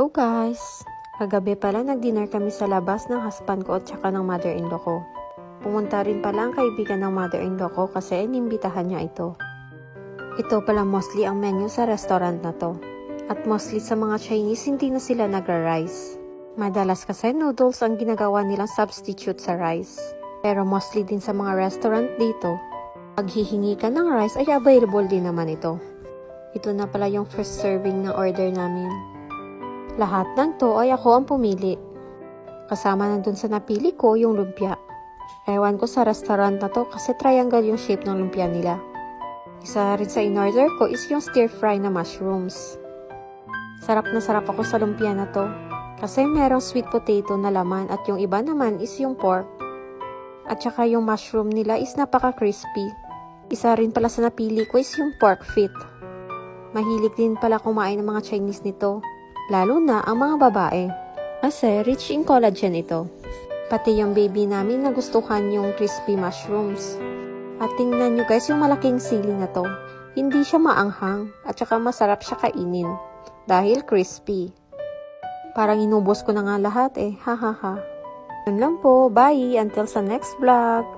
Hello guys! Kagabi pala nag-dinner kami sa labas ng husband ko at saka ng mother-in-law ko. Pumunta rin pala ang kaibigan ng mother-in-law ko kasi inimbitahan niya ito. Ito pala mostly ang menu sa restaurant na to. At mostly sa mga Chinese hindi na sila nagra-rice. Madalas kasi noodles ang ginagawa nilang substitute sa rice. Pero mostly din sa mga restaurant dito, pag hihingi ka ng rice ay available din naman ito. Ito na pala yung first serving ng order namin. Lahat ng to ay ako ang pumili. Kasama nandun sa napili ko yung lumpia. Ewan ko sa restaurant na to kasi triangle yung shape ng lumpia nila. Isa rin sa in-order ko is yung stir fry na mushrooms. Sarap na sarap ako sa lumpia na to. Kasi merong sweet potato na laman at yung iba naman is yung pork. At saka yung mushroom nila is napaka-crispy. Isa rin pala sa napili ko is yung pork feet. Mahilig din pala kumain ng mga Chinese nito, lalo na ang mga babae. Kasi rich in collagen ito. Pati yung baby namin nagustuhan yung crispy mushrooms. At tingnan nyo guys yung malaking sili na to. Hindi siya maanghang at saka masarap siya kainin dahil crispy. Parang inubos ko na nga lahat eh, hahaha. Yun lang po, bye! Until sa next vlog!